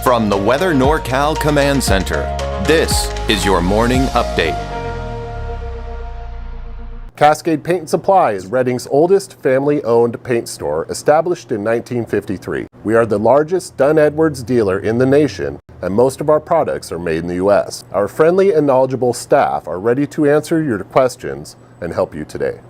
From the Weather NorCal Command Center, this is your morning update. Cascade Paint & Supply is Redding's oldest family-owned paint store, established in 1953. We are the largest Dunn Edwards dealer in the nation, and most of our products are made in the U.S. Our friendly and knowledgeable staff are ready to answer your questions and help you today.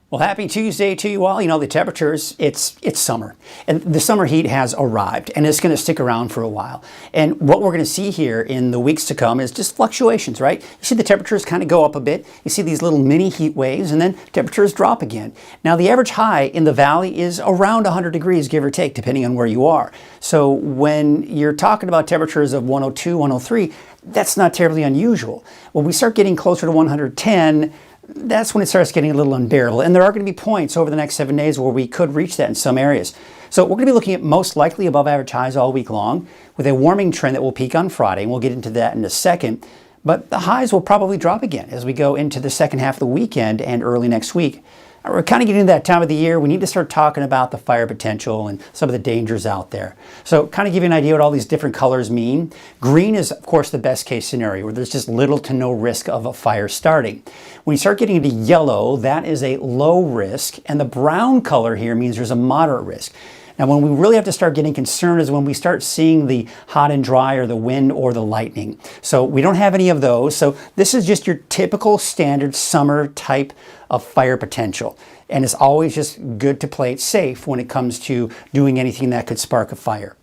Well, happy Tuesday to you all. You know, the temperatures, it's summer, and the summer heat has arrived, and it's going to stick around for a while. And what we're going to see here in the weeks to come is just fluctuations, right? You see the temperatures kind of go up a bit. You see these little mini heat waves, and then temperatures drop again. Now, the average high in the valley is around 100 degrees, give or take, depending on where you are. So when you're talking about temperatures of 102, 103, that's not terribly unusual. When we start getting closer to 110, that's when it starts getting a little unbearable. And there are going to be points over the next 7 days where we could reach that in some areas. So we're going to be looking at most likely above average highs all week long, with a warming trend that will peak on Friday, and we'll get into that in a second. But the highs will probably drop again as we go into the second half of the weekend and early next week. We're kind of getting to that time of the year. We need to start talking about the fire potential and some of the dangers out there. So kind of give you an idea what all these different colors mean. Green is, of course, the best case scenario, where there's just little to no risk of a fire starting. When you start getting into yellow, that is a low risk, and the brown color here means there's a moderate risk. Now, when we really have to start getting concerned is when we start seeing the hot and dry, or the wind, or the lightning. So we don't have any of those. So this is just your typical standard summer type of fire potential. And it's always just good to play it safe when it comes to doing anything that could spark a fire.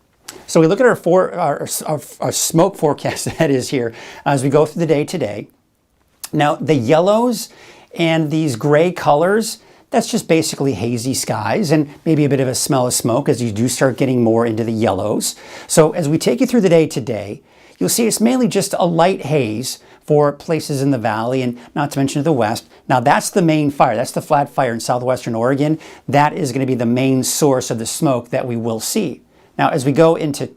So we look at our smoke forecast that is here as we go through the day today. Now, the yellows and these gray colors, that's just basically hazy skies and maybe a bit of a smell of smoke as you do start getting more into the yellows. So as we take you through the day today, you'll see it's mainly just a light haze for places in the valley, and not to mention to the west. Now that's the main fire. That's the flat fire in southwestern Oregon. That is going to be the main source of the smoke that we will see. Now as we go into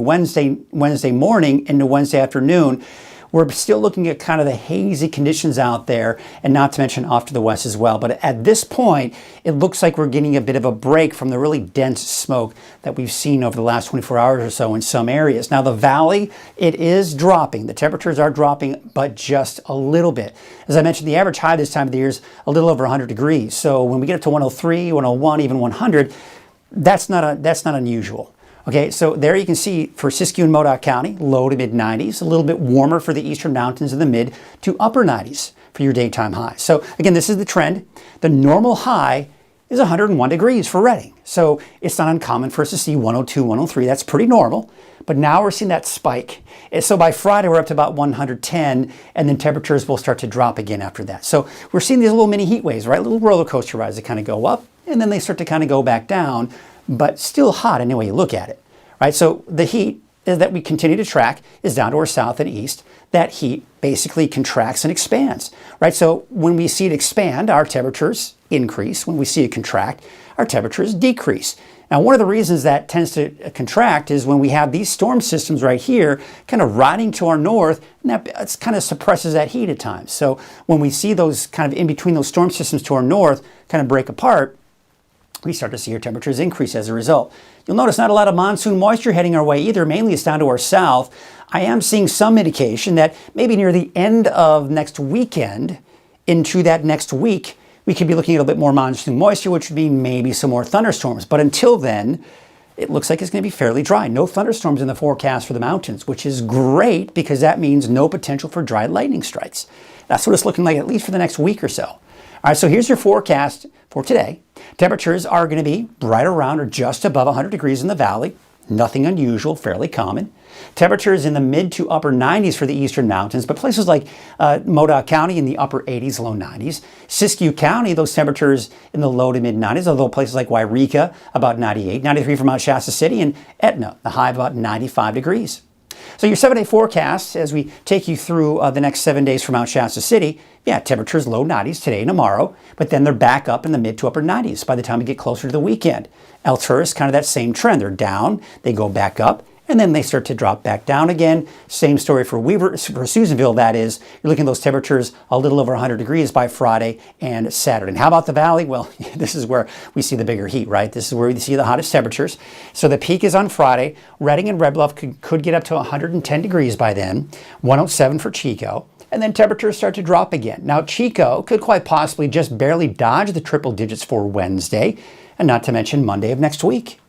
Wednesday morning into Wednesday afternoon, we're still looking at kind of the hazy conditions out there, and not to mention off to the west as well. But at this point, it looks like we're getting a bit of a break from the really dense smoke that we've seen over the last 24 hours or so in some areas. Now, the valley, it is dropping. The temperatures are dropping, but just a little bit. As I mentioned, the average high this time of the year is a little over 100 degrees. So when we get up to 103, 101, even 100, that's not unusual. Okay, so there you can see for Siskiyou and Modoc County, low to mid 90s, a little bit warmer for the eastern mountains in the mid to upper 90s for your daytime highs. So again, this is the trend. The normal high is 101 degrees for Redding. So it's not uncommon for us to see 102, 103. That's pretty normal. But now we're seeing that spike. And so by Friday, we're up to about 110, and then temperatures will start to drop again after that. So we're seeing these little mini heat waves, right? Little roller coaster rides that kind of go up, and then they start to kind of go back down, but still hot any way you look at it, right? So the heat that we continue to track is down to our south and east. That heat basically contracts and expands, right? So when we see it expand, our temperatures increase. When we see it contract, our temperatures decrease. Now, one of the reasons that tends to contract is when we have these storm systems right here kind of riding to our north, and that kind of suppresses that heat at times. So when we see those kind of in between those storm systems to our north kind of break apart, we start to see our temperatures increase as a result. You'll notice not a lot of monsoon moisture heading our way either. Mainly it's down to our south. I am seeing some indication that maybe near the end of next weekend into that next week, we could be looking at a bit more monsoon moisture, which would mean maybe some more thunderstorms. But until then, it looks like it's going to be fairly dry. No thunderstorms in the forecast for the mountains, which is great because that means no potential for dry lightning strikes. That's what it's looking like, at least for the next week or so. All right, so here's your forecast for today. Temperatures are going to be right around or just above 100 degrees in the valley. Nothing unusual, fairly common. Temperatures in the mid to upper 90s for the eastern mountains, but places like Modoc County in the upper 80s, low 90s. Siskiyou County, those temperatures in the low to mid 90s, although places like Wairika, about 98, 93 for Mount Shasta City, and Etna, the high of about 95 degrees. So your 7-day forecast, as we take you through the next 7 days for Mount Shasta City, yeah, temperatures low 90s today and tomorrow, but then they're back up in the mid to upper 90s by the time we get closer to the weekend. Alturas, kind of that same trend. They're down, they go back up, and then they start to drop back down again. Same story for Susanville, that is. You're looking at those temperatures a little over 100 degrees by Friday and Saturday. And how about the valley? Well, this is where we see the bigger heat, right? This is where we see the hottest temperatures. So the peak is on Friday. Redding and Red Bluff could get up to 110 degrees by then, 107 for Chico. And then temperatures start to drop again. Now, Chico could quite possibly just barely dodge the triple digits for Wednesday, and not to mention Monday of next week.